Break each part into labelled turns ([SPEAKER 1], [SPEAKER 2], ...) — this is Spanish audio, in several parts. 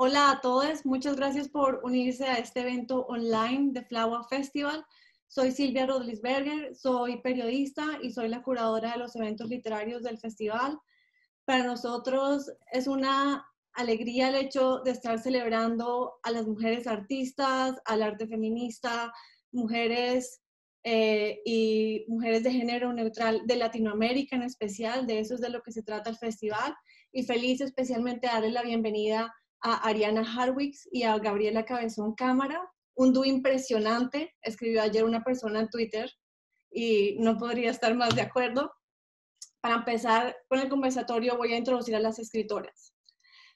[SPEAKER 1] Hola a todos, muchas gracias por unirse a este evento online de Flower Festival. Soy Silvia Rodlisberger, soy periodista y soy la curadora de los eventos literarios del festival. Para nosotros es una alegría el hecho de estar celebrando a las mujeres artistas, al arte feminista, mujeres y mujeres de género neutral de Latinoamérica en especial. De eso es de lo que se trata el festival. Y feliz especialmente de darle la bienvenida a Ariana Harwicks y a Gabriela Cabezón Cámara. Un dúo impresionante, escribió ayer una persona en Twitter y no podría estar más de acuerdo. Para empezar con el conversatorio voy a introducir a las escritoras.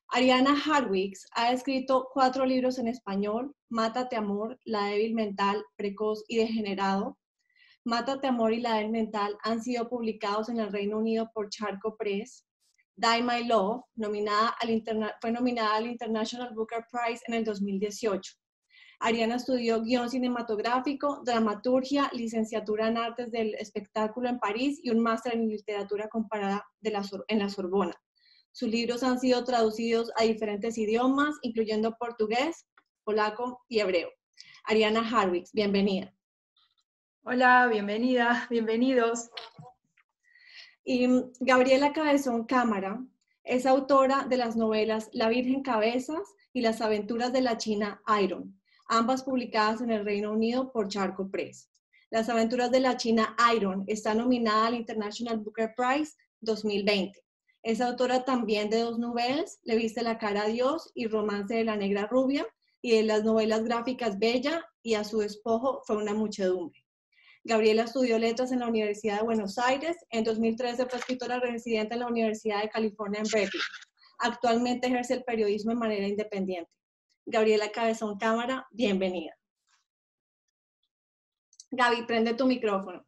[SPEAKER 1] Ariana Harwicks ha escrito 4 libros en español: Mátate Amor, La débil mental, precoz y degenerado. Mátate Amor y La débil mental han sido publicados en el Reino Unido por Charco Press. Die My Love fue nominada al International Booker Prize en el 2018. Ariana estudió guión cinematográfico, dramaturgia, licenciatura en artes del espectáculo en París y un máster en literatura comparada en la Sorbona. Sus libros han sido traducidos a diferentes idiomas, incluyendo portugués, polaco y hebreo. Ariana Harwicks, bienvenida.
[SPEAKER 2] Hola, bienvenida, bienvenidos.
[SPEAKER 1] Y Gabriela Cabezón Cámara es autora de las novelas La Virgen Cabezas y Las aventuras de la China Iron, ambas publicadas en el Reino Unido por Charco Press. Las aventuras de la China Iron está nominada al International Booker Prize 2020. Es autora también de 2 novelas, Le viste la cara a Dios y Romance de la negra rubia, y de las novelas gráficas Bella y A su despojo fue una muchedumbre. Gabriela estudió letras en la Universidad de Buenos Aires. En 2013 fue escritora residente en la Universidad de California en Berkeley. Actualmente ejerce el periodismo de manera independiente. Gabriela Cabezón Cámara, bienvenida. Gaby, prende tu micrófono.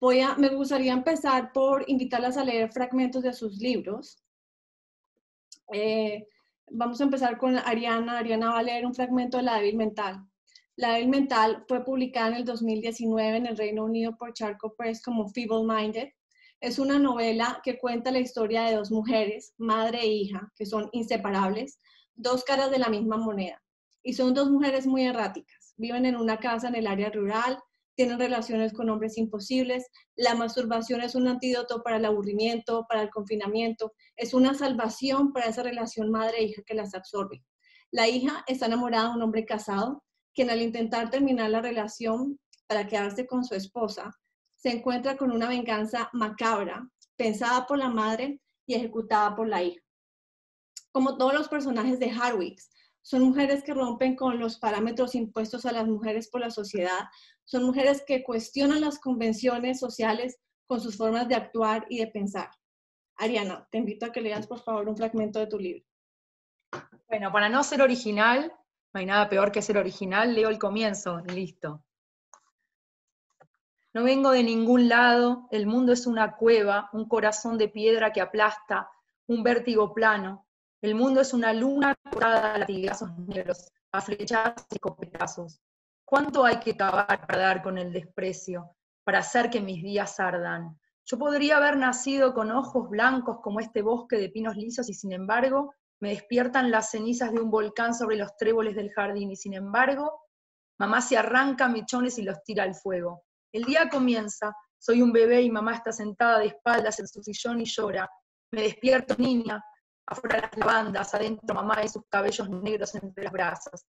[SPEAKER 1] Me gustaría empezar por invitarlas a leer fragmentos de sus libros. Vamos a empezar con Ariana. Ariana va a leer un fragmento de La débil mental. La débil mental fue publicada en el 2019 en el Reino Unido por Charco Press como Feeble Minded. Es una novela que cuenta la historia de 2 mujeres, madre e hija, que son inseparables, 2 caras de la misma moneda. Y son 2 mujeres muy erráticas. Viven en una casa en el área rural, tienen relaciones con hombres imposibles. La masturbación es un antídoto para el aburrimiento, para el confinamiento. Es una salvación para esa relación madre-hija que las absorbe. La hija está enamorada de un hombre casado, quien al intentar terminar la relación para quedarse con su esposa, se encuentra con una venganza macabra, pensada por la madre y ejecutada por la hija. Como todos los personajes de Harwicks, son mujeres que rompen con los parámetros impuestos a las mujeres por la sociedad, son mujeres que cuestionan las convenciones sociales con sus formas de actuar y de pensar. Ariana, te invito a que leas por favor un fragmento de tu libro.
[SPEAKER 2] Bueno, para no ser original, no hay nada peor que ser original, leo el comienzo, listo. No vengo de ningún lado, el mundo es una cueva, un corazón de piedra que aplasta, un vértigo plano. El mundo es una luna cortada a latigazos negros, a flechazos y escopetazos. ¿Cuánto hay que cavar para dar con el desprecio, para hacer que mis días ardan? Yo podría haber nacido con ojos blancos como este bosque de pinos lisos y sin embargo me despiertan las cenizas de un volcán sobre los tréboles del jardín y sin embargo mamá se arranca mechones y los tira al fuego. El día comienza, soy un bebé y mamá está sentada de espaldas en su sillón y llora. Me despierto niña, afuera las lavandas, adentro mamá y sus cabellos negros entre las brasas.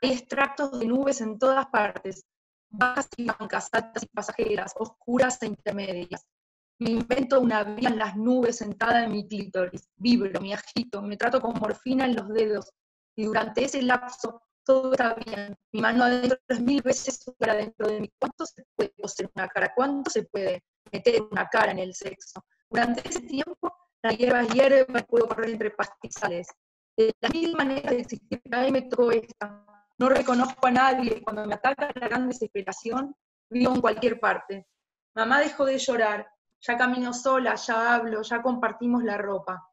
[SPEAKER 2] Hay extractos de nubes en todas partes, bajas y blancas, altas y pasajeras, oscuras e intermedias. Me invento una vida en las nubes sentada en mi clítoris, vibro, me agito, me trato con morfina en los dedos, y durante ese lapso todo está bien, mi mano adentro es 1000 veces su cara dentro de mí. ¿Cuánto se puede coser una cara? ¿Cuánto se puede meter una cara en el sexo? Durante ese tiempo, la hierba es hierba y puedo correr entre pastizales. De la misma manera de existir, a mí me tocó esta. No reconozco a nadie, cuando me ataca la gran desesperación, vivo en cualquier parte. Mamá dejó de llorar, ya camino sola, ya hablo, ya compartimos la ropa.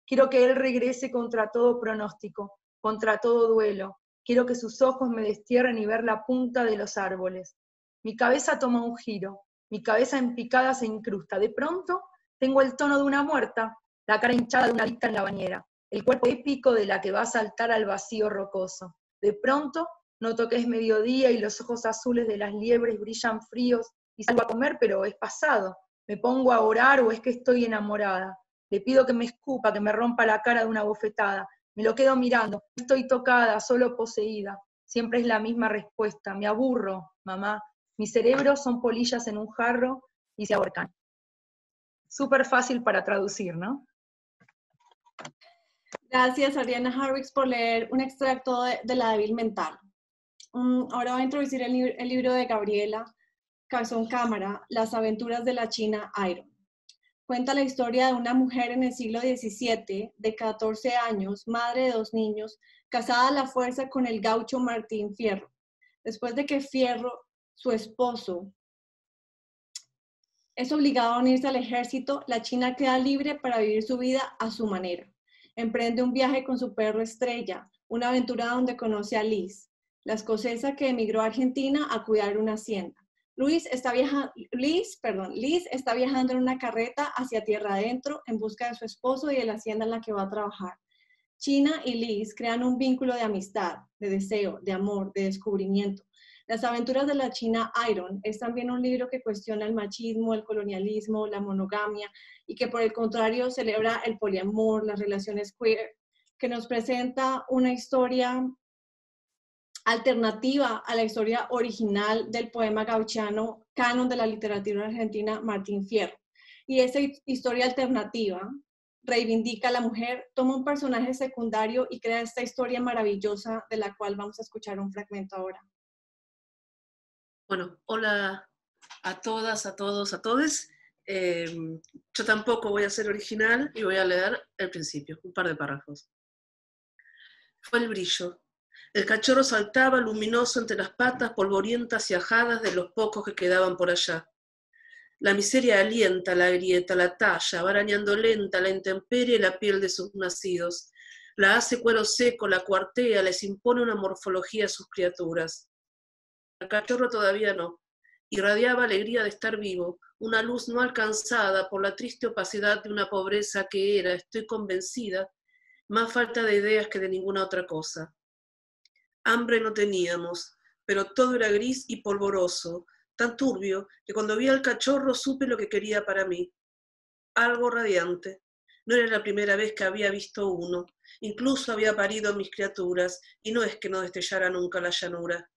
[SPEAKER 2] Quiero que él regrese contra todo pronóstico, contra todo duelo. Quiero que sus ojos me destierren y ver la punta de los árboles. Mi cabeza toma un giro, mi cabeza en picada se incrusta. De pronto tengo el tono de una muerta, la cara hinchada de una adicta en la bañera. el cuerpo épico de la que va a saltar al vacío rocoso. De pronto, noto que es mediodía y los ojos azules de las liebres brillan fríos, y salgo a comer, pero es pasado. ¿Me pongo a orar o es que estoy enamorada? Le pido que me escupa, que me rompa la cara de una bofetada. Me lo quedo mirando, no estoy tocada, solo poseída. Siempre es la misma respuesta, me aburro, mamá. Mi cerebro son polillas en un jarro y se ahorcan. Súper fácil para traducir, ¿no?
[SPEAKER 1] Gracias, Ariana Harwicks, por leer un extracto de La débil mental. Ahora voy a introducir el libro de Gabriela Cabezón Cámara, Las aventuras de la China Iron. Cuenta la historia de una mujer en el siglo XVII, de 14 años, madre de 2 niños, casada a la fuerza con el gaucho Martín Fierro. Después de que Fierro, su esposo, es obligado a unirse al ejército, la China queda libre para vivir su vida a su manera. Emprende un viaje con su perro Estrella, una aventura donde conoce a Liz, la escocesa que emigró a Argentina a cuidar una hacienda. Liz está viajando en una carreta hacia tierra adentro en busca de su esposo y de la hacienda en la que va a trabajar. China y Liz crean un vínculo de amistad, de deseo, de amor, de descubrimiento. Las aventuras de la China Iron es también un libro que cuestiona el machismo, el colonialismo, la monogamia y que por el contrario celebra el poliamor, las relaciones queer, que nos presenta una historia alternativa a la historia original del poema gauchano, canon de la literatura argentina, Martín Fierro. Y esa historia alternativa reivindica a la mujer, toma un personaje secundario y crea esta historia maravillosa de la cual vamos a escuchar un fragmento ahora.
[SPEAKER 3] Bueno, hola a todas, a todos, a todes. Yo tampoco voy a ser original y voy a leer el principio, un par de párrafos. Fue el brillo. El cachorro saltaba luminoso entre las patas polvorientas y ajadas de los pocos que quedaban por allá. La miseria alienta la grieta, la talla, va arañando lenta la intemperie y la piel de sus nacidos. La hace cuero seco, la cuartea, les impone una morfología a sus criaturas. El cachorro todavía no. Irradiaba alegría de estar vivo, una luz no alcanzada por la triste opacidad de una pobreza que era, estoy convencida, más falta de ideas que de ninguna otra cosa. Hambre no teníamos, pero todo era gris y polvoroso, tan turbio que cuando vi al cachorro supe lo que quería para mí. Algo radiante. No era la primera vez que había visto uno. Incluso había parido mis criaturas, y no es que no destellara nunca la llanura.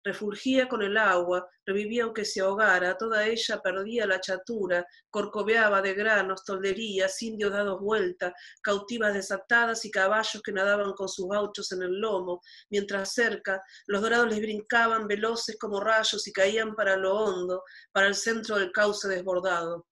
[SPEAKER 3] Refulgía con el agua, revivía aunque se ahogara, toda ella perdía la chatura, corcoveaba de granos, tolderías, indios dados vuelta, cautivas desatadas y caballos que nadaban con sus gauchos en el lomo, mientras cerca los dorados les brincaban veloces como rayos y caían para lo hondo, para el centro del cauce desbordado.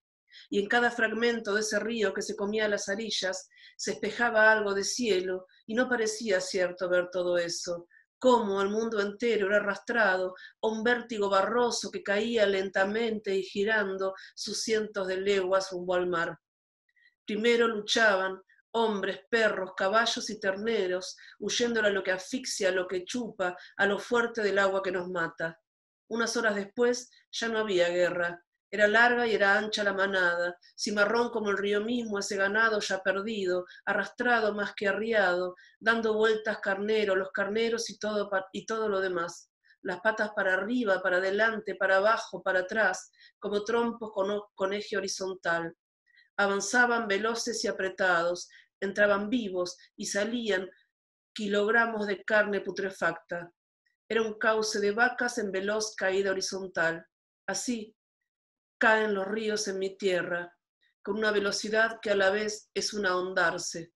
[SPEAKER 3] Y en cada fragmento de ese río que se comía las arillas se espejaba algo de cielo, y no parecía cierto ver todo eso. Cómo el mundo entero era arrastrado a un vértigo barroso que caía lentamente y girando sus cientos de leguas rumbo al mar. Primero luchaban hombres, perros, caballos y terneros, huyendo a lo que asfixia, a lo que chupa, a lo fuerte del agua que nos mata. Unas horas después ya no había guerra. Era larga y era ancha la manada, cimarrón como el río mismo, ese ganado ya perdido, arrastrado más que arriado, dando vueltas los carneros y todo lo demás. Las patas para arriba, para adelante, para abajo, para atrás, como trompos con eje horizontal. Avanzaban veloces y apretados, entraban vivos y salían kilogramos de carne putrefacta. Era un cauce de vacas en veloz caída horizontal. Así caen los ríos en mi tierra, con una velocidad que a la vez es un ahondarse.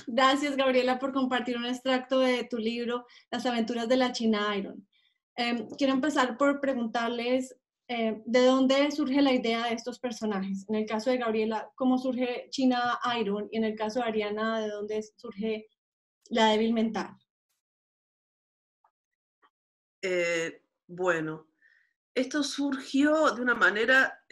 [SPEAKER 1] Gracias, Gabriela, por compartir un extracto de tu libro, Las aventuras de la China Iron. Quiero empezar por preguntarles de dónde surge la idea de estos personajes. En el caso de Gabriela, ¿cómo surge China Iron? Y en el caso de Ariana, ¿de dónde surge La débil mental?
[SPEAKER 3] Bueno, esto surgió de una manera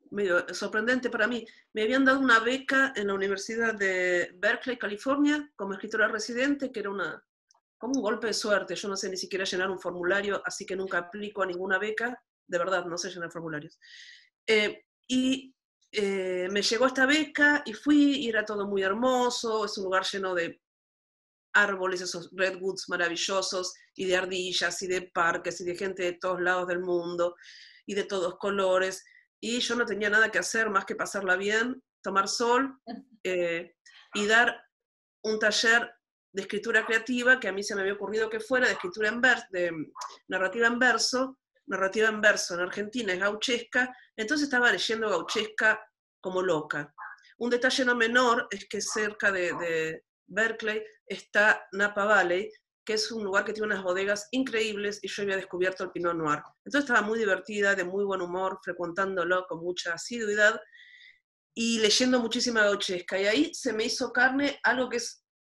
[SPEAKER 3] medio sorprendente para mí. Me habían dado una beca en la Universidad de Berkeley, California, como escritora residente, que era como un golpe de suerte. Yo no sé ni siquiera llenar un formulario, así que nunca aplico a ninguna beca. De verdad, no sé llenar formularios. Y me llegó esta beca y fui, y era todo muy hermoso, es un lugar lleno de árboles, esos redwoods maravillosos, y de ardillas, y de parques, y de gente de todos lados del mundo, y de todos colores, y yo no tenía nada que hacer más que pasarla bien, tomar sol, y dar un taller de escritura creativa, que a mí se me había ocurrido que fuera de escritura en verso, de narrativa en verso en Argentina es gauchesca, entonces estaba leyendo gauchesca como loca. Un detalle no menor es que cerca de Berkeley está Napa Valley, que es un lugar que tiene unas bodegas increíbles, y yo había descubierto el Pinot Noir. Entonces estaba muy divertida, de muy buen humor, frecuentándolo con mucha asiduidad, y leyendo muchísima gauchesca, y ahí se me hizo carne algo que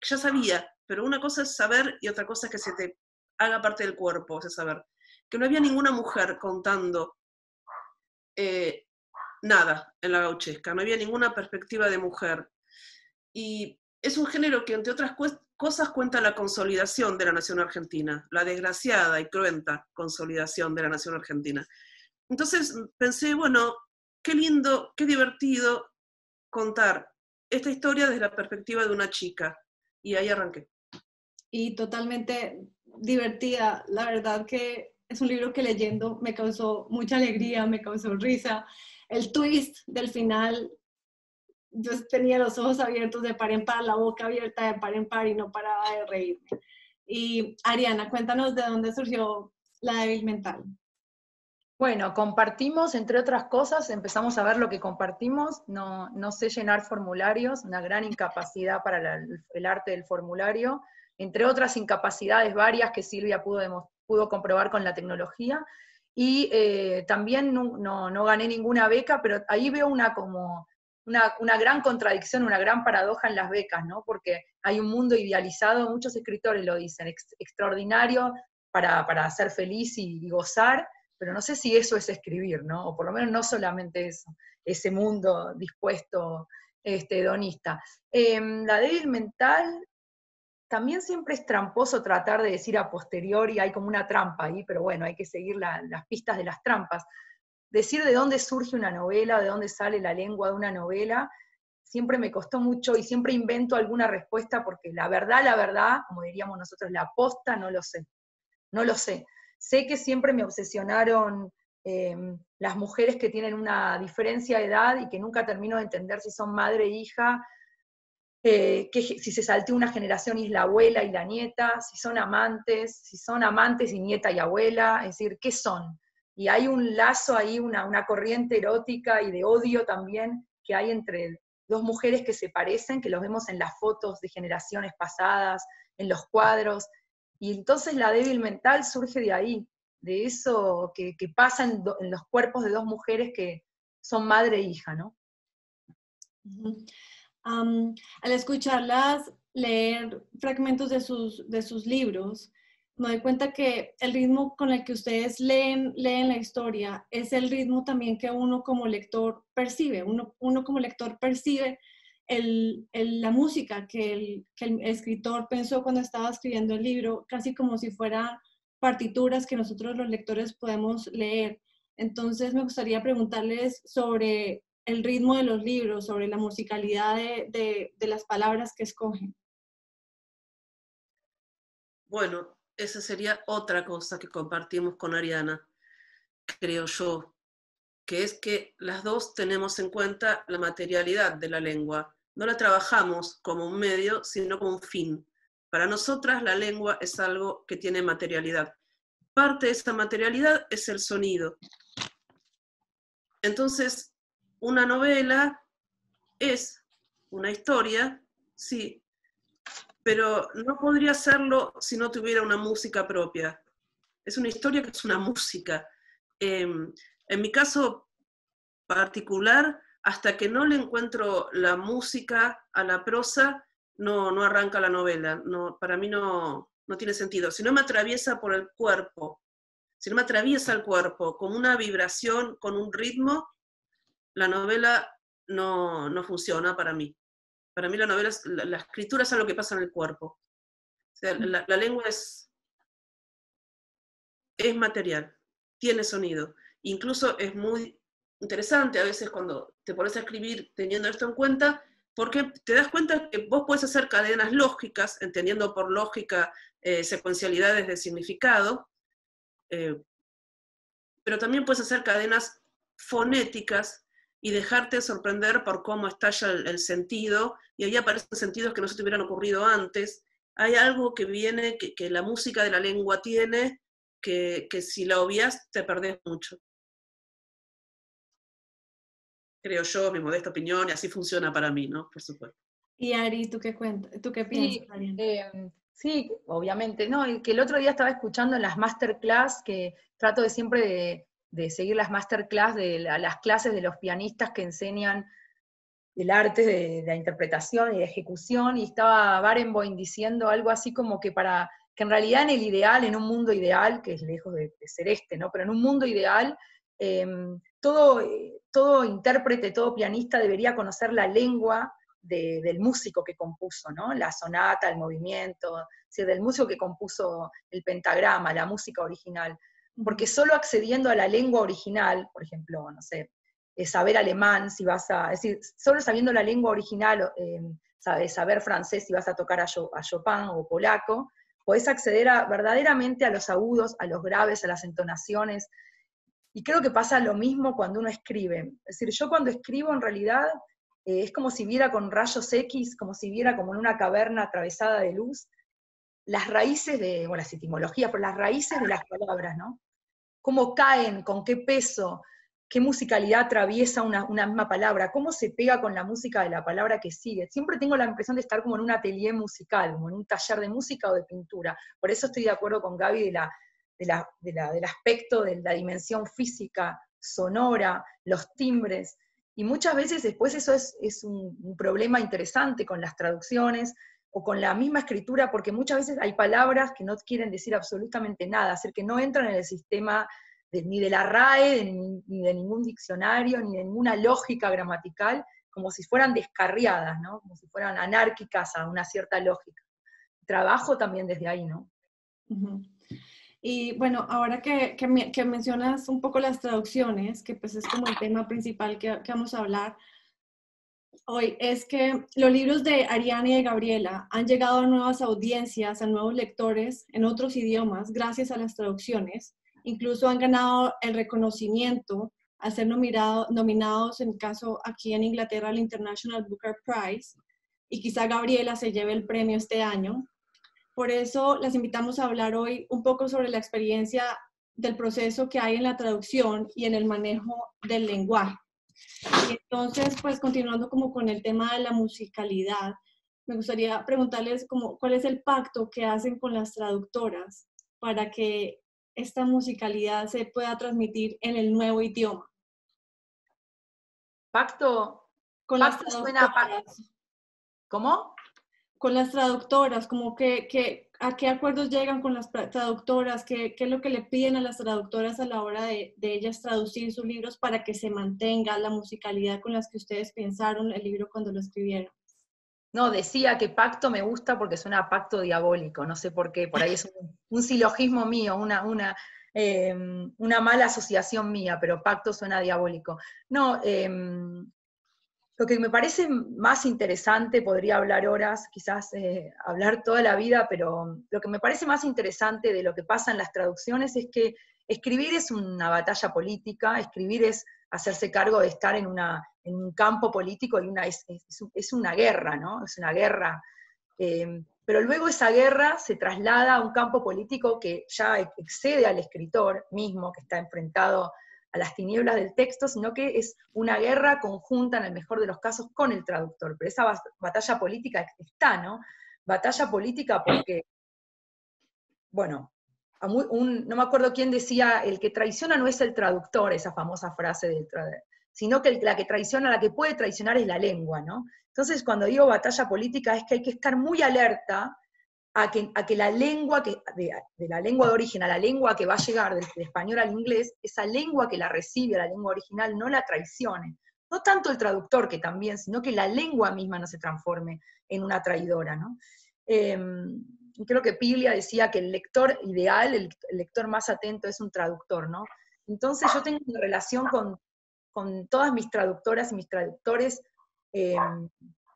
[SPEAKER 3] ya sabía, pero una cosa es saber y otra cosa es que se te haga parte del cuerpo, ese saber. Que no había ninguna mujer contando nada en la gauchesca, no había ninguna perspectiva de mujer. Y es un género que, entre otras cosas, cuenta la consolidación de la nación argentina, la desgraciada y cruenta consolidación de la nación argentina. Entonces pensé, bueno, qué lindo, qué divertido contar esta historia desde la perspectiva de una chica. Y ahí arranqué.
[SPEAKER 1] Y totalmente divertida. La verdad que es un libro que leyendo me causó mucha alegría, me causó risa. El twist del final, yo tenía los ojos abiertos de par en par, la boca abierta de par en par y no paraba de reírme. Y Ariana, cuéntanos de dónde surgió La débil mental.
[SPEAKER 2] Bueno, compartimos, entre otras cosas, empezamos a ver lo que compartimos, no sé llenar formularios, una gran incapacidad para el arte del formulario, entre otras incapacidades varias que Silvia pudo comprobar con la tecnología, y también no gané ninguna beca, pero ahí veo una gran contradicción, una gran paradoja en las becas, ¿no? Porque hay un mundo idealizado, muchos escritores lo dicen, extraordinario para ser feliz y gozar, pero no sé si eso es escribir, ¿no? O por lo menos no solamente eso, ese mundo dispuesto, hedonista. La débil mental también siempre es tramposo tratar de decir a posteriori, hay como una trampa ahí, pero bueno, hay que seguir las pistas de las trampas. Decir de dónde surge una novela, de dónde sale la lengua de una novela, siempre me costó mucho y siempre invento alguna respuesta porque la verdad, como diríamos nosotros, la posta, no lo sé. No lo sé. Sé que siempre me obsesionaron las mujeres que tienen una diferencia de edad y que nunca termino de entender si son madre e hija, que si se salteó una generación y es la abuela y la nieta, si son amantes y nieta y abuela, es decir, ¿qué son? Y hay un lazo ahí, una corriente erótica y de odio también que hay entre dos mujeres que se parecen, que los vemos en las fotos de generaciones pasadas, en los cuadros, y entonces la débil mental surge de ahí, de eso que pasa en los cuerpos de dos mujeres que son madre e hija, ¿no?
[SPEAKER 1] Al escucharlas leer fragmentos de sus libros, me doy cuenta que el ritmo con el que ustedes leen la historia es el ritmo también que uno como lector percibe. Uno como lector percibe la música que el escritor pensó cuando estaba escribiendo el libro, casi como si fueran partituras que nosotros los lectores podemos leer. Entonces me gustaría preguntarles sobre el ritmo de los libros, sobre la musicalidad de las palabras que escogen.
[SPEAKER 3] Bueno, esa sería otra cosa que compartimos con Ariana, creo yo, que es que las dos tenemos en cuenta la materialidad de la lengua. No la trabajamos como un medio, sino como un fin. Para nosotras la lengua es algo que tiene materialidad. Parte de esa materialidad es el sonido. Entonces, una novela es una historia, sí, pero no podría serlo si no tuviera una música propia. Es una historia que es una música. En mi caso particular, hasta que no le encuentro la música a la prosa, no arranca la novela. No, para mí no tiene sentido. Si no me atraviesa por el cuerpo, si no me atraviesa el cuerpo con una vibración, con un ritmo, la novela no funciona para mí. Para mí la novela, la escritura es algo que pasa en el cuerpo. O sea, la lengua es material, tiene sonido. Incluso es muy interesante a veces cuando te pones a escribir teniendo esto en cuenta, porque te das cuenta que vos podés hacer cadenas lógicas, entendiendo por lógica secuencialidades de significado, pero también puedes hacer cadenas fonéticas y dejarte sorprender por cómo estalla el sentido, y ahí aparecen sentidos que no se te hubieran ocurrido antes. Hay algo que viene, que la música de la lengua tiene, que si la obvias te perdés mucho. Creo yo, mi modesta opinión, y así funciona para mí, ¿no? Por supuesto.
[SPEAKER 1] Y Ari, ¿tú qué cuentas? ¿Tú qué piensas,
[SPEAKER 2] Sí,
[SPEAKER 1] Ariana?
[SPEAKER 2] sí, obviamente, ¿no? Y que el otro día estaba escuchando en las masterclass, que trato de siempre de seguir las masterclass de las clases de los pianistas que enseñan el arte de la interpretación y de ejecución, y estaba Barenboim diciendo algo así como que para que en realidad en el ideal, en un mundo ideal, que es lejos de ser este, ¿no? Pero en un mundo ideal, todo intérprete, todo pianista debería conocer la lengua del músico que compuso, ¿no? La sonata, el movimiento, del músico que compuso el pentagrama, la música original. Porque solo accediendo a la lengua original, por ejemplo, no sé, saber alemán, si vas a, es decir, solo sabiendo la lengua original, saber francés si vas a tocar a Chopin o polaco, podés acceder verdaderamente a los agudos, a los graves, a las entonaciones, y creo que pasa lo mismo cuando uno escribe. Es decir, yo cuando escribo en realidad es como si viera con rayos X, como si viera como en una caverna atravesada de luz, las raíces bueno, las etimologías, pero las raíces de las palabras, ¿no? Cómo caen, con qué peso, qué musicalidad atraviesa una misma palabra, cómo se pega con la música de la palabra que sigue. Siempre tengo la impresión de estar como en un atelier musical, como en un taller de música o de pintura. Por eso estoy de acuerdo con Gaby del aspecto de la dimensión física, sonora, los timbres. Y muchas veces después eso es un problema interesante con las traducciones, o con la misma escritura, porque muchas veces hay palabras que no quieren decir absolutamente nada, es decir, que no entran en el sistema ni de la RAE, ni de ningún diccionario, ni de ninguna lógica gramatical, como si fueran descarriadas, ¿no? Como si fueran anárquicas a una cierta lógica. Trabajo también desde ahí, ¿no?
[SPEAKER 1] Y bueno, ahora que mencionas un poco las traducciones, que pues es como el tema principal que vamos a hablar hoy, es que los libros de Ariana y de Gabriela han llegado a nuevas audiencias, a nuevos lectores en otros idiomas gracias a las traducciones. Incluso han ganado el reconocimiento al ser nominados, en caso aquí en Inglaterra, al International Booker Prize, y quizá Gabriela se lleve el premio este año. Por eso las invitamos a hablar hoy un poco sobre la experiencia del proceso que hay en la traducción y en el manejo del lenguaje. Y entonces, pues continuando como con el tema de la musicalidad, me gustaría preguntarles como, ¿cuál es el pacto que hacen con las traductoras para que esta musicalidad se pueda transmitir en el nuevo idioma?
[SPEAKER 2] Pacto,
[SPEAKER 1] Con las
[SPEAKER 2] pacto suena a pacto.
[SPEAKER 1] traductoras.
[SPEAKER 2] ¿Cómo?
[SPEAKER 1] Con las traductoras, como ¿a qué acuerdos llegan con las traductoras? ¿Qué es lo que le piden a las traductoras a la hora de ellas traducir sus libros para que se mantenga la musicalidad con las que ustedes pensaron el libro cuando lo escribieron?
[SPEAKER 2] No, decía que pacto me gusta porque suena a pacto diabólico, no sé por qué, por ahí es un silogismo mío, una mala asociación mía, pero pacto suena diabólico. No, lo que me parece más interesante, podría hablar horas, quizás hablar toda la vida, pero lo que me parece más interesante de lo que pasa en las traducciones es que escribir es una batalla política, escribir es hacerse cargo de estar en un campo político y es una guerra, ¿no? Es una guerra. Pero luego esa guerra se traslada a un campo político que ya excede al escritor mismo, que está enfrentado a las tinieblas del texto, sino que es una guerra conjunta, en el mejor de los casos, con el traductor. Pero esa batalla política está, ¿no? Batalla política porque, bueno, no me acuerdo quién decía, el que traiciona no es el traductor, esa famosa frase sino que la que traiciona, la que puede traicionar es la lengua, ¿no? Entonces, cuando digo batalla política, es que hay que estar muy alerta a que la lengua, de la lengua de origen a la lengua que va a llegar del español al inglés, esa lengua que la recibe a la lengua original no la traicione. No tanto el traductor, que también, sino que la lengua misma no se transforme en una traidora, ¿no? Creo que Piglia decía que el lector ideal, el lector más atento es un traductor, ¿no? Entonces yo tengo una relación con todas mis traductoras y mis traductores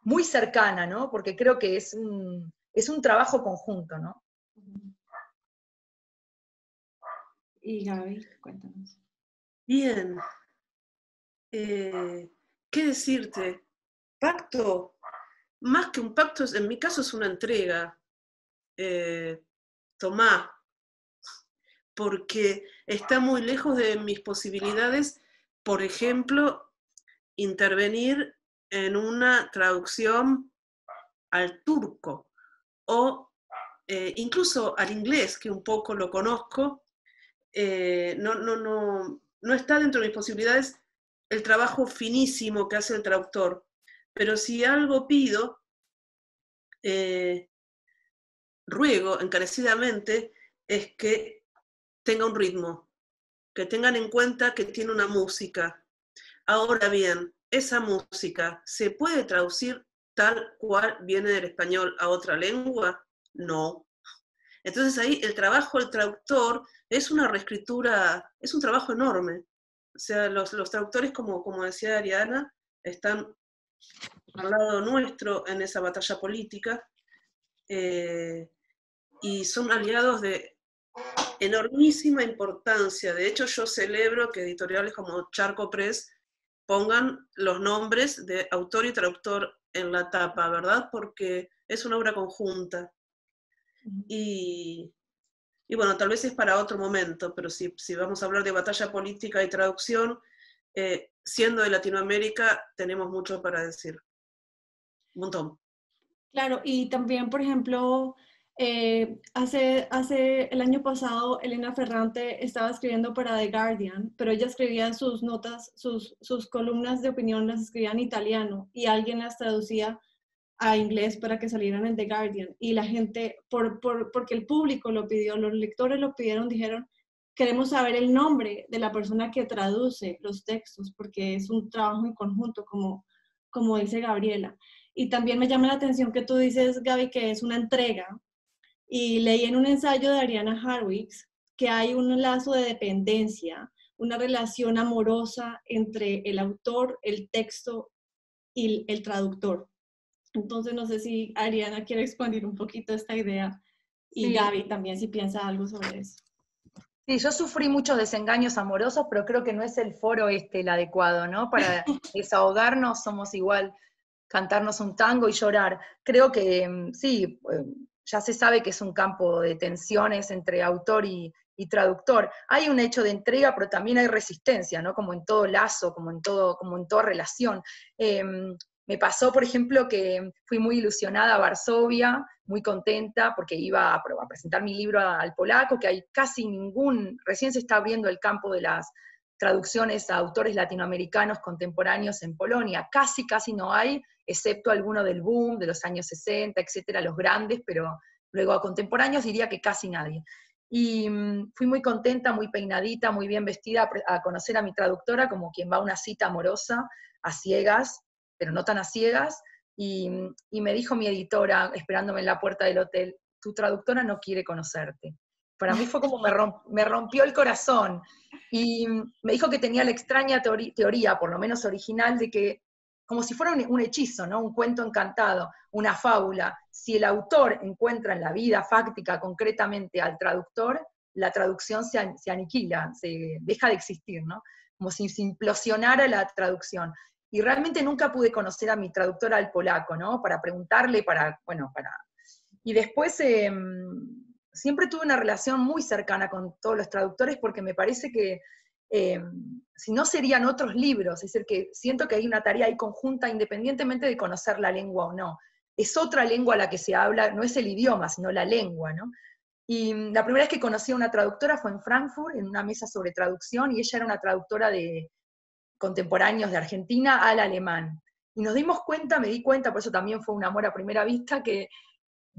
[SPEAKER 2] muy cercana, ¿no? Porque creo que es un trabajo conjunto, ¿no?
[SPEAKER 1] Y Gaby, cuéntanos.
[SPEAKER 3] Bien. ¿Qué decirte? Pacto, más que un pacto, en mi caso es una entrega. Tomá, porque está muy lejos de mis posibilidades, por ejemplo, intervenir en una traducción al turco o incluso al inglés, que un poco lo conozco, no está dentro de mis posibilidades el trabajo finísimo que hace el traductor. Pero si algo pido, ruego encarecidamente, es que tenga un ritmo, que tengan en cuenta que tiene una música. Ahora bien, esa música, ¿se puede traducir tal cual viene del español a otra lengua? No. Entonces ahí el trabajo del traductor es una reescritura, es un trabajo enorme. O sea, los traductores, como decía Ariana, están al lado nuestro en esa batalla política y son aliados de enormísima importancia. De hecho, yo celebro que editoriales como Charco Press pongan los nombres de autor y traductor en la tapa, ¿verdad? Porque es una obra conjunta. Y bueno, tal vez es para otro momento, pero si vamos a hablar de batalla política y traducción, siendo de Latinoamérica, tenemos mucho para decir. Un montón.
[SPEAKER 1] Claro, y también, por ejemplo, hace el año pasado, Elena Ferrante estaba escribiendo para The Guardian, pero ella escribía sus notas, sus columnas de opinión las escribía en italiano y alguien las traducía a inglés para que salieran en The Guardian. Y la gente, porque el público lo pidió, los lectores lo pidieron, dijeron, queremos saber el nombre de la persona que traduce los textos, porque es un trabajo en conjunto, como dice Gabriela. Y también me llama la atención que tú dices, Gaby, que es una entrega. Y leí en un ensayo de Ariana Harwicz que hay un lazo de dependencia, una relación amorosa entre el autor, el texto y el traductor. Entonces, no sé si Ariana quiere expandir un poquito esta idea y
[SPEAKER 2] Sí,
[SPEAKER 1] Gaby también si piensa algo sobre eso.
[SPEAKER 2] sí, yo sufrí muchos desengaños amorosos, pero creo que no es el foro el adecuado, ¿no? Para desahogarnos somos igual, cantarnos un tango y llorar. Creo que sí, ya se sabe que es un campo de tensiones entre autor y traductor. Hay un hecho de entrega, pero también hay resistencia, ¿no? Como en todo lazo, como en toda relación. Me pasó, por ejemplo, que fui muy ilusionada a Varsovia, muy contenta, porque iba a presentar mi libro al polaco, que hay casi recién se está abriendo el campo de las traducciones a autores latinoamericanos contemporáneos en Polonia. Casi no hay, excepto alguno del boom, de los años 60, etcétera, los grandes, pero luego a contemporáneos diría que casi nadie. Y fui muy contenta, muy peinadita, muy bien vestida a conocer a mi traductora, como quien va a una cita amorosa, a ciegas, pero no tan a ciegas, y me dijo mi editora, esperándome en la puerta del hotel, tu traductora no quiere conocerte. Para mí fue como me rompió el corazón, y me dijo que tenía la extraña teoría, por lo menos original, de que como si fuera un hechizo, ¿no? Un cuento encantado, una fábula. Si el autor encuentra en la vida fáctica concretamente al traductor, la traducción se aniquila, se deja de existir, ¿no? Como si se implosionara la traducción. Y realmente nunca pude conocer a mi traductora al polaco, ¿no? Para preguntarle, Y después siempre tuve una relación muy cercana con todos los traductores porque me parece que si no serían otros libros, es decir, que siento que hay una tarea ahí conjunta independientemente de conocer la lengua o no. Es otra lengua la que se habla, no es el idioma, sino la lengua, ¿no? Y la primera vez que conocí a una traductora fue en Frankfurt, en una mesa sobre traducción, y ella era una traductora de contemporáneos de Argentina al alemán. Y nos dimos cuenta, me di cuenta, por eso también fue un amor a primera vista, que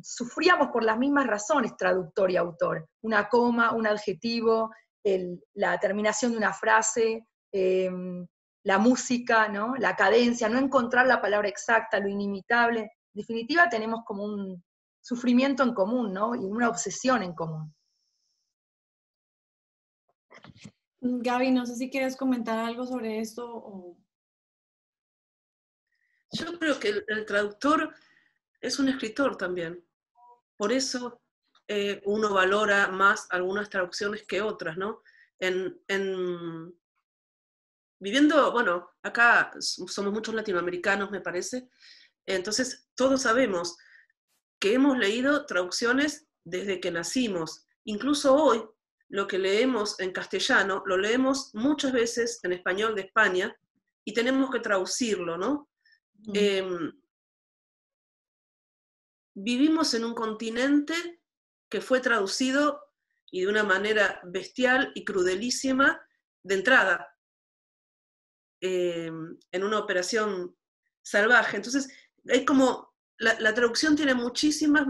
[SPEAKER 2] sufríamos por las mismas razones, traductor y autor. Una coma, un adjetivo, la terminación de una frase, la música, ¿no? La cadencia, no encontrar la palabra exacta, lo inimitable. En definitiva, tenemos como un sufrimiento en común, ¿no? Y una obsesión en común.
[SPEAKER 1] Gaby, no sé si quieres comentar algo sobre esto o...
[SPEAKER 3] Yo creo que el traductor es un escritor también. Por eso uno valora más algunas traducciones que otras, ¿no? Viviendo, bueno, acá somos muchos latinoamericanos, me parece, entonces todos sabemos que hemos leído traducciones desde que nacimos. Incluso hoy, lo que leemos en castellano, lo leemos muchas veces en español de España y tenemos que traducirlo, ¿no? Vivimos en un continente que fue traducido y de una manera bestial y crudelísima de entrada, en una operación salvaje. Entonces, es como la traducción tiene muchísimas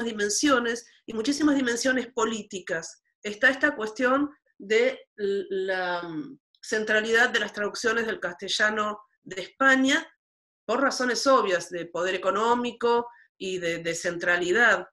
[SPEAKER 3] dimensiones y muchísimas dimensiones políticas. Está esta cuestión de la centralidad de las traducciones del castellano de España, por razones obvias de poder económico y de centralidad.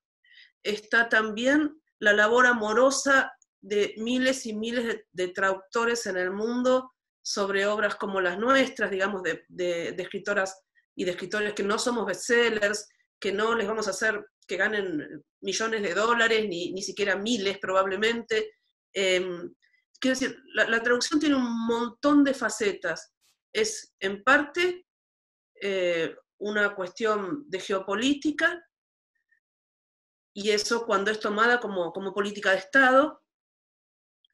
[SPEAKER 3] Está también la labor amorosa de miles y miles de traductores en el mundo sobre obras como las nuestras, digamos, de escritoras y de escritores que no somos bestsellers, que no les vamos a hacer que ganen millones de dólares, ni siquiera miles probablemente. Quiero decir, la traducción tiene un montón de facetas. Es en parte una cuestión de geopolítica, y eso cuando es tomada como política de Estado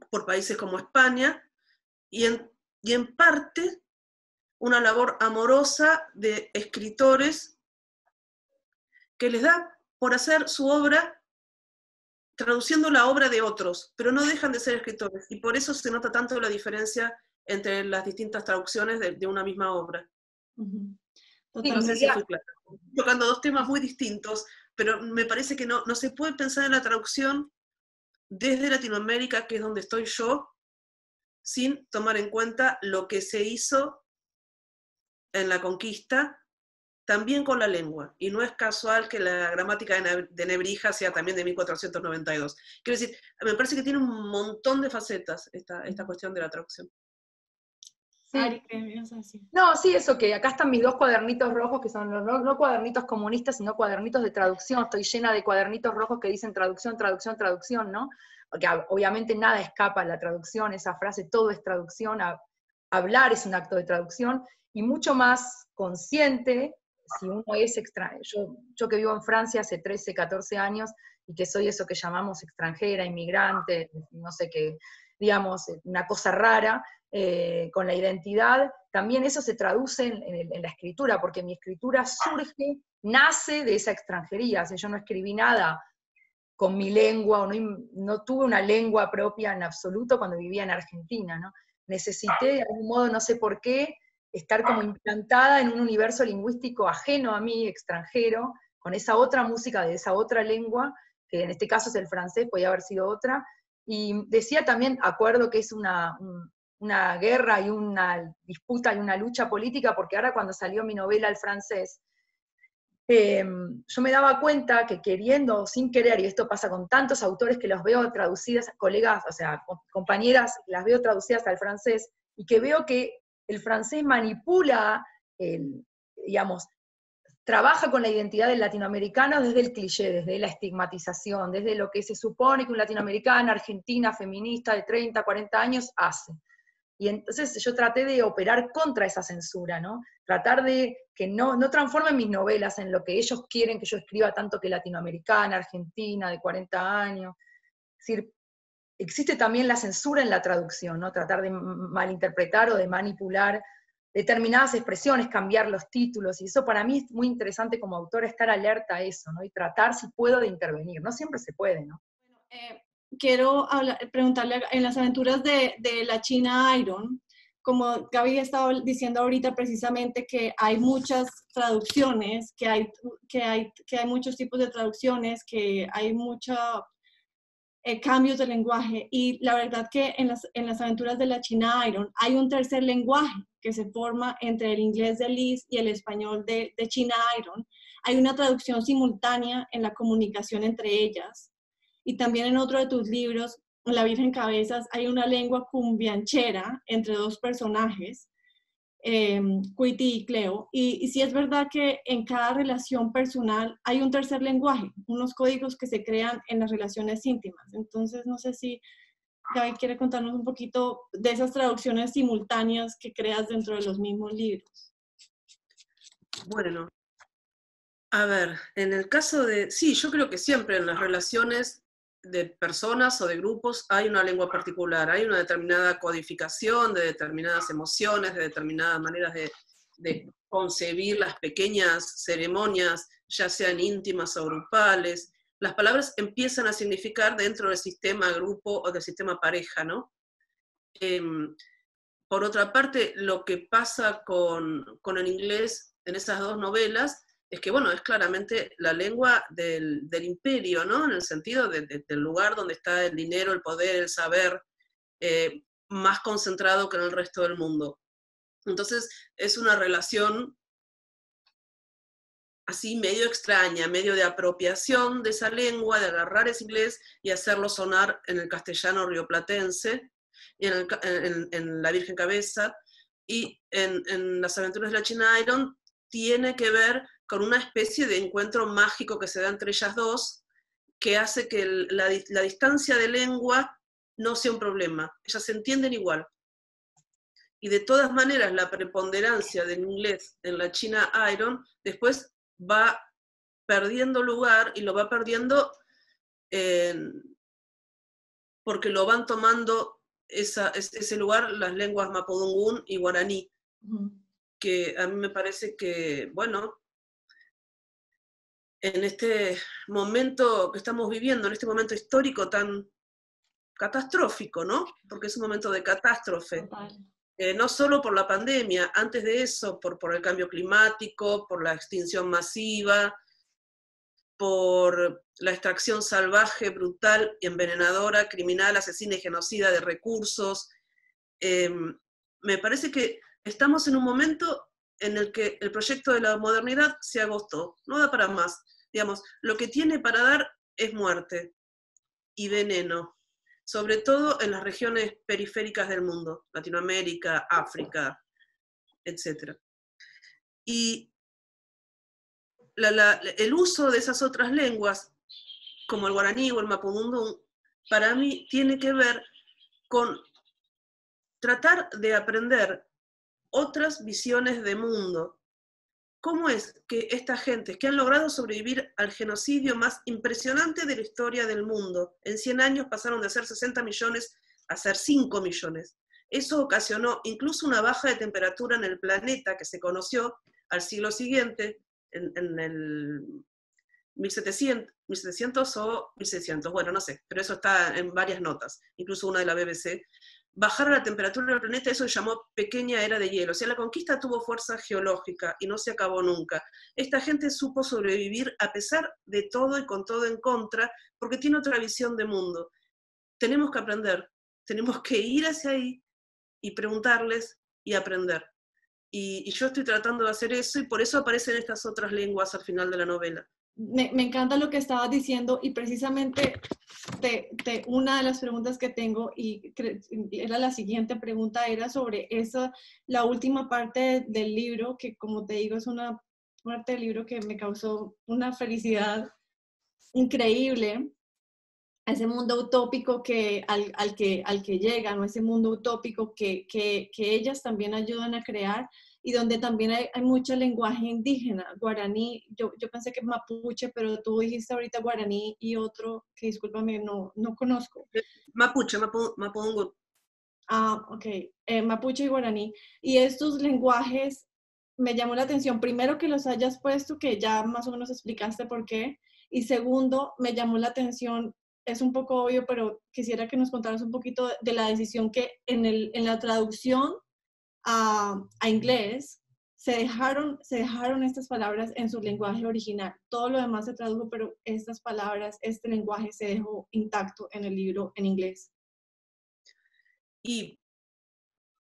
[SPEAKER 3] por países como España, y en parte una labor amorosa de escritores que les da por hacer su obra traduciendo la obra de otros, pero no dejan de ser escritores, y por eso se nota tanto la diferencia entre las distintas traducciones de una misma obra. No sé si fui clara. Tocando dos temas muy distintos, pero me parece que no se puede pensar en la traducción desde Latinoamérica, que es donde estoy yo, sin tomar en cuenta lo que se hizo en la conquista, también con la lengua. Y no es casual que la gramática de Nebrija sea también de 1492. Quiero decir, me parece que tiene un montón de facetas esta cuestión de la traducción.
[SPEAKER 2] Sí.
[SPEAKER 1] Ari, ¿qué me ibas a decir?
[SPEAKER 2] No, sí, eso que acá están mis 2 cuadernitos rojos, que son no cuadernitos comunistas, sino cuadernitos de traducción. Estoy llena de cuadernitos rojos que dicen traducción, traducción, traducción, ¿no? Porque obviamente nada escapa a la traducción, esa frase, todo es traducción, hablar es un acto de traducción, y mucho más consciente, si uno es extranjero. Yo que vivo en Francia hace 13, 14 años, y que soy eso que llamamos extranjera, inmigrante, no sé qué, digamos, una cosa rara, con la identidad, también eso se traduce en la escritura, porque mi escritura surge, nace de esa extranjería. O sea, yo no escribí nada con mi lengua, o no tuve una lengua propia en absoluto cuando vivía en Argentina, ¿no? Necesité, de algún modo, no sé por qué, estar como implantada en un universo lingüístico ajeno a mí, extranjero, con esa otra música de esa otra lengua, que en este caso es el francés, podía haber sido otra. Y decía también, acuerdo que es una guerra y una disputa y una lucha política, porque ahora cuando salió mi novela al francés, yo me daba cuenta que queriendo o sin querer, y esto pasa con tantos autores que los veo traducidas, colegas, o sea, compañeras, las veo traducidas al francés, y que veo que el francés manipula, digamos, trabaja con la identidad del latinoamericano desde el cliché, desde la estigmatización, desde lo que se supone que un latinoamericano, argentina, feminista de 30, 40 años hace. Y entonces yo traté de operar contra esa censura, ¿no? Tratar de que no transformen mis novelas en lo que ellos quieren que yo escriba, tanto que latinoamericana, argentina, de 40 años. Es decir, existe también la censura en la traducción, ¿no? Tratar de malinterpretar o de manipular determinadas expresiones, cambiar los títulos, y eso para mí es muy interesante como autora, estar alerta a eso, ¿no? Y tratar, si puedo, de intervenir. No siempre se puede, ¿no?
[SPEAKER 1] Quiero preguntarle, en las aventuras de la China Iron, como Gaby estaba diciendo ahorita precisamente que hay muchas traducciones, que hay muchos tipos de traducciones, que hay muchos cambios de lenguaje, y la verdad que en las aventuras de la China Iron hay un tercer lenguaje que se forma entre el inglés de Liz y el español de China Iron. Hay una traducción simultánea en la comunicación entre ellas. Y también en otro de tus libros La Virgen Cabezas hay una lengua cumbianchera entre dos personajes, Cuiti y Cleo, y sí es verdad que en cada relación personal hay un tercer lenguaje, unos códigos que se crean en las relaciones íntimas. Entonces, no sé si Gaby quiere contarnos un poquito de esas traducciones simultáneas que creas dentro de los mismos libros.
[SPEAKER 3] Bueno, a ver, en el caso de, sí, yo creo que siempre en las relaciones de personas o de grupos hay una lengua particular, hay una determinada codificación de determinadas emociones, de determinadas maneras de concebir las pequeñas ceremonias, ya sean íntimas o grupales. Las palabras empiezan a significar dentro del sistema grupo o del sistema pareja, ¿no? Por otra parte, lo que pasa con el inglés en esas dos novelas es que, bueno, es claramente la lengua del imperio, ¿no? En el sentido del lugar donde está el dinero, el poder, el saber, más concentrado que en el resto del mundo. Entonces, es una relación así medio extraña, medio de apropiación de esa lengua, de agarrar ese inglés y hacerlo sonar en el castellano rioplatense, y en La Virgen Cabeza, y en Las Aventuras de la China Iron tiene que ver con una especie de encuentro mágico que se da entre ellas dos, que hace que la distancia de lengua no sea un problema, ellas se entienden igual. Y de todas maneras la preponderancia del inglés en la China Iron después va perdiendo lugar, y lo va perdiendo porque lo van tomando ese lugar las lenguas mapudungún y guaraní, que a mí me parece que, bueno, en este momento que estamos viviendo, en este momento histórico tan catastrófico, ¿no? Porque es un momento de catástrofe. No solo por la pandemia, antes de eso, por el cambio climático, por la extinción masiva, por la extracción salvaje, brutal, envenenadora, criminal, asesina y genocida de recursos. Me parece que estamos en un momento en el que el proyecto de la modernidad se agotó, no da para más. Digamos, lo que tiene para dar es muerte y veneno, sobre todo en las regiones periféricas del mundo, Latinoamérica, África, etc. Y el uso de esas otras lenguas, como el guaraní o el mapudungún, para mí tiene que ver con tratar de aprender otras visiones de mundo. ¿Cómo es que estas gentes que han logrado sobrevivir al genocidio más impresionante de la historia del mundo, en 100 años pasaron de ser 60 millones a ser 5 millones? Eso ocasionó incluso una baja de temperatura en el planeta que se conoció al siglo siguiente, en el 1700 o 1600, bueno, no sé, pero eso está en varias notas, incluso una de la BBC. Bajar la temperatura del planeta, eso se llamó pequeña era de hielo. O sea, la conquista tuvo fuerza geológica y no se acabó nunca. Esta gente supo sobrevivir a pesar de todo y con todo en contra, porque tiene otra visión de mundo. Tenemos que aprender, tenemos que ir hacia ahí y preguntarles y aprender. Y yo estoy tratando de hacer eso, y por eso aparecen estas otras lenguas al final de la novela.
[SPEAKER 1] Me encanta lo que estabas diciendo, y precisamente una de las preguntas que tengo, y era la siguiente pregunta, era sobre la última parte del libro, que como te digo es una parte del libro que me causó una felicidad increíble, ese mundo utópico al que llegan, o ese mundo utópico que ellas también ayudan a crear, y donde también hay mucho lenguaje indígena, guaraní. Yo pensé que mapuche, pero tú dijiste ahorita guaraní y otro que, discúlpame, no conozco.
[SPEAKER 3] Mapuche, mapudungún.
[SPEAKER 1] Ah, ok. Mapuche y guaraní. Y estos lenguajes me llamó la atención, primero que los hayas puesto, que ya más o menos explicaste por qué, y segundo, me llamó la atención, es un poco obvio, pero quisiera que nos contaras un poquito de la decisión que en la traducción a inglés se dejaron estas palabras en su lenguaje original. Todo lo demás se tradujo, pero estas palabras, este lenguaje se dejó intacto en el libro en inglés.
[SPEAKER 3] Y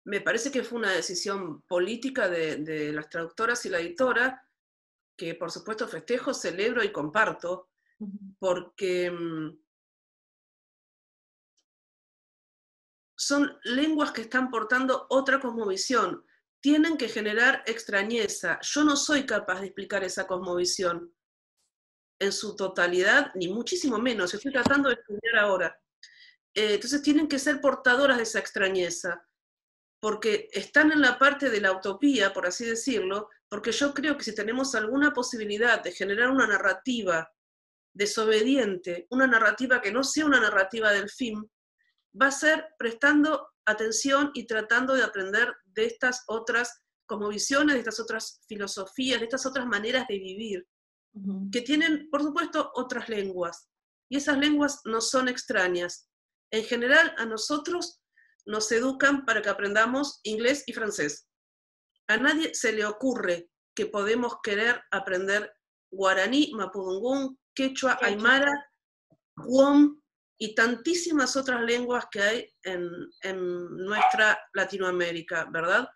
[SPEAKER 3] me parece que fue una decisión política de las traductoras y la editora, que por supuesto festejo, celebro y comparto, porque son lenguas que están portando otra cosmovisión, tienen que generar extrañeza. Yo no soy capaz de explicar esa cosmovisión en su totalidad, ni muchísimo menos, estoy tratando de estudiar ahora. Entonces tienen que ser portadoras de esa extrañeza, porque están en la parte de la utopía, por así decirlo, porque yo creo que si tenemos alguna posibilidad de generar una narrativa desobediente, una narrativa que no sea una narrativa del fin, va a ser prestando atención y tratando de aprender de estas otras cosmovisiones, de estas otras filosofías, de estas otras maneras de vivir, que tienen, por supuesto, otras lenguas. Y esas lenguas no son extrañas. En general, a nosotros nos educan para que aprendamos inglés y francés. A nadie se le ocurre que podemos querer aprender guaraní, mapudungún, quechua, aymara, guam y tantísimas otras lenguas que hay en nuestra Latinoamérica, ¿verdad?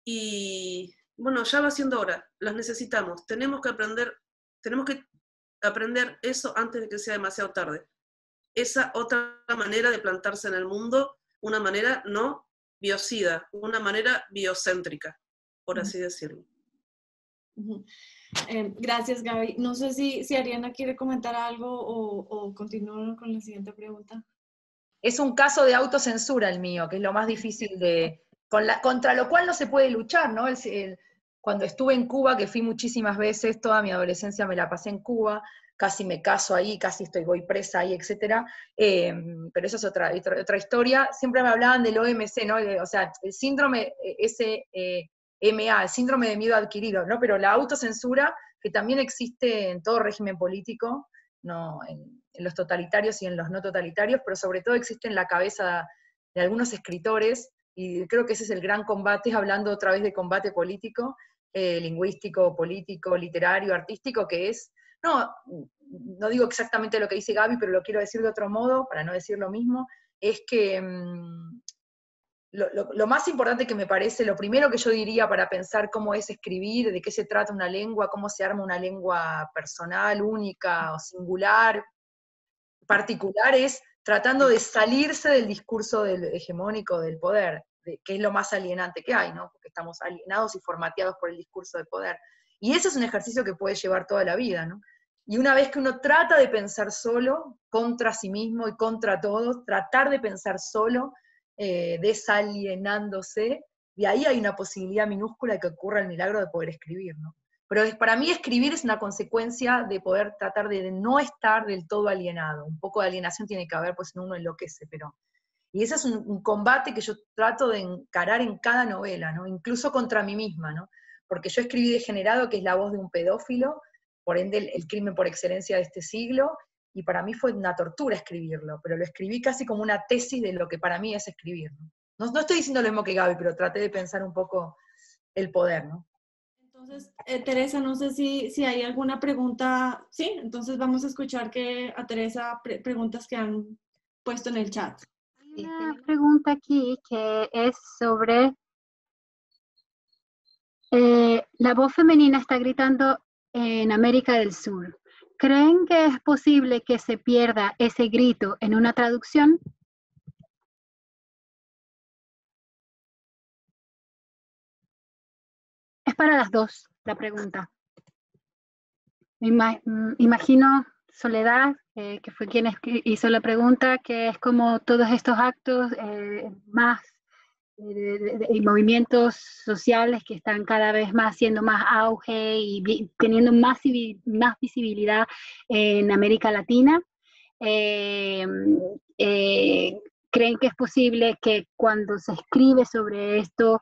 [SPEAKER 3] Y bueno, ya va siendo hora, las necesitamos, tenemos que aprender eso antes de que sea demasiado tarde. Esa otra manera de plantarse en el mundo, una manera no biocida, una manera biocéntrica, por así decirlo.
[SPEAKER 1] Gracias, Gaby. No sé si Ariana quiere comentar algo o continúo con la siguiente pregunta.
[SPEAKER 2] Es un caso de autocensura el mío, que es lo más difícil contra lo cual no se puede luchar, ¿no? Cuando estuve en Cuba, que fui muchísimas veces, toda mi adolescencia me la pasé en Cuba, casi me caso ahí, casi voy presa ahí, etc. Pero eso es otra historia. Siempre me hablaban del OMC, ¿no? O sea, el síndrome SMA, el síndrome de miedo adquirido, ¿no? Pero la autocensura, que también existe en todo régimen político, no en los totalitarios y en los no totalitarios, pero sobre todo existe en la cabeza de algunos escritores, y creo que ese es el gran combate, hablando otra vez de combate político, lingüístico, político, literario, artístico, que es, no digo exactamente lo que dice Gaby, pero lo quiero decir de otro modo, para no decir lo mismo, es que lo más importante que me parece, lo primero que yo diría para pensar cómo es escribir, de qué se trata una lengua, cómo se arma una lengua personal, única o singular, particular, es tratando de salirse del discurso hegemónico del poder, que es lo más alienante que hay, ¿no? Porque estamos alienados y formateados por el discurso de poder. Y ese es un ejercicio que puede llevar toda la vida, ¿no? Y una vez que uno trata de pensar solo, contra sí mismo y contra todos, tratar de pensar solo, desalienándose, de ahí hay una posibilidad minúscula de que ocurra el milagro de poder escribir, ¿no? Pero para mí escribir es una consecuencia de poder tratar de no estar del todo alienado. Un poco de alienación tiene que haber, pues uno enloquece, pero... Y ese es un combate que yo trato de encarar en cada novela, ¿no? Incluso contra mí misma, ¿no? Porque yo escribí Degenerado, que es la voz de un pedófilo, por ende el crimen por excelencia de este siglo, y para mí fue una tortura escribirlo, pero lo escribí casi como una tesis de lo que para mí es escribir, ¿no? No estoy diciendo lo mismo que Gaby, pero traté de pensar un poco el poder, ¿no?
[SPEAKER 1] Entonces, Teresa, no sé si hay alguna pregunta. Sí, entonces vamos a escuchar a Teresa preguntas que han puesto en el chat.
[SPEAKER 4] Hay una pregunta aquí que es sobre la voz femenina está gritando en América del Sur. ¿Creen que es posible que se pierda ese grito en una traducción? Es para las dos la pregunta. Imagino Soledad, que fue quien hizo la pregunta, que es como todos estos actos más y movimientos sociales que están cada vez más haciendo más auge y teniendo más visibilidad en América Latina. ¿Creen que es posible que cuando se escribe sobre esto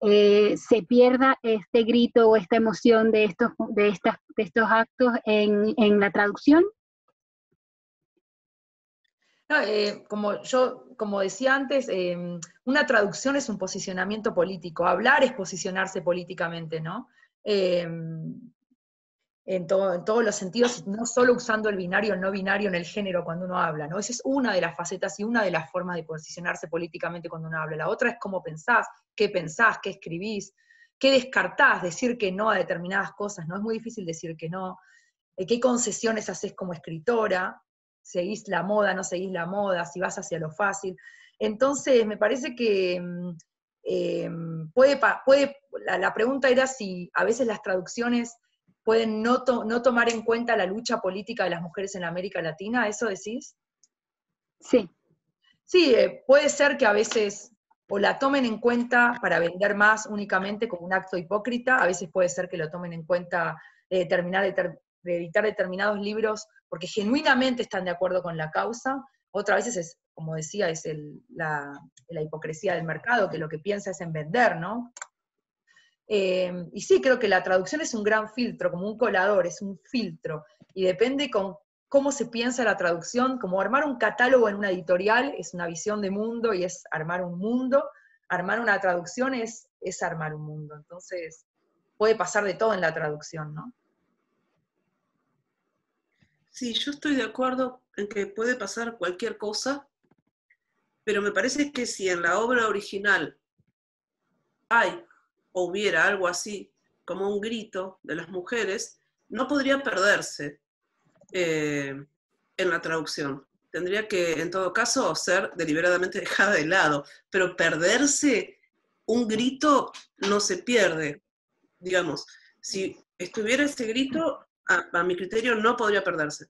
[SPEAKER 4] se pierda este grito o esta emoción de estos actos en la traducción?
[SPEAKER 2] No, como decía antes, una traducción es un posicionamiento político, hablar es posicionarse políticamente, ¿no? En todos los sentidos, no solo usando el binario o el no binario en el género cuando uno habla, ¿no? Esa es una de las facetas y una de las formas de posicionarse políticamente cuando uno habla. La otra es cómo pensás, qué escribís, qué descartás, decir que no a determinadas cosas, ¿no? Es muy difícil decir que no, qué concesiones haces como escritora, seguís la moda, no seguís la moda, si vas hacia lo fácil. Entonces, me parece que la pregunta era si a veces las traducciones pueden no tomar en cuenta la lucha política de las mujeres en la América Latina, ¿eso decís?
[SPEAKER 4] Sí.
[SPEAKER 2] Sí, puede ser que a veces o la tomen en cuenta para vender más únicamente como un acto hipócrita, a veces puede ser que lo tomen en cuenta de editar determinados libros porque genuinamente están de acuerdo con la causa. Otra vez es, como decía, es la hipocresía del mercado, que lo que piensa es en vender, ¿no? Y sí, creo que la traducción es un gran filtro, como un colador, es un filtro, y depende con cómo se piensa la traducción, como armar un catálogo en una editorial es una visión de mundo y es armar un mundo, armar una traducción es armar un mundo, entonces puede pasar de todo en la traducción, ¿no?
[SPEAKER 3] Sí, yo estoy de acuerdo en que puede pasar cualquier cosa, pero me parece que si en la obra original hay o hubiera algo así como un grito de las mujeres, no podría perderse en la traducción. Tendría que, en todo caso, ser deliberadamente dejada de lado, pero perderse, un grito no se pierde, digamos. Si estuviera ese grito, a mi criterio no podría perderse.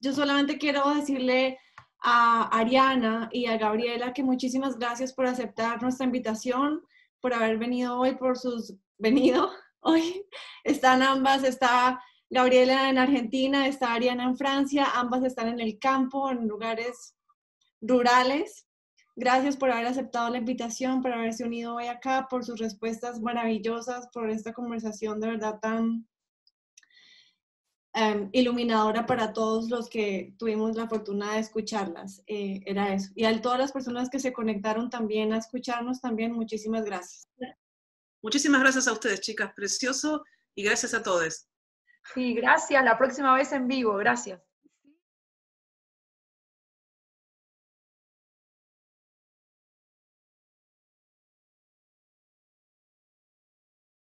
[SPEAKER 1] Yo solamente quiero decirle a Ariana y a Gabriela que muchísimas gracias por aceptar nuestra invitación, por haber venido hoy, por sus venido hoy. Están ambas, está Gabriela en Argentina, está Ariana en Francia, ambas están en el campo, en lugares rurales. Gracias por haber aceptado la invitación, por haberse unido hoy acá, por sus respuestas maravillosas, por esta conversación de verdad tan iluminadora para todos los que tuvimos la fortuna de escucharlas. Era eso. Y a todas las personas que se conectaron también a escucharnos, también muchísimas gracias.
[SPEAKER 3] Muchísimas gracias a ustedes, chicas, precioso, y gracias a todos.
[SPEAKER 2] Sí, gracias, la próxima vez en vivo, gracias.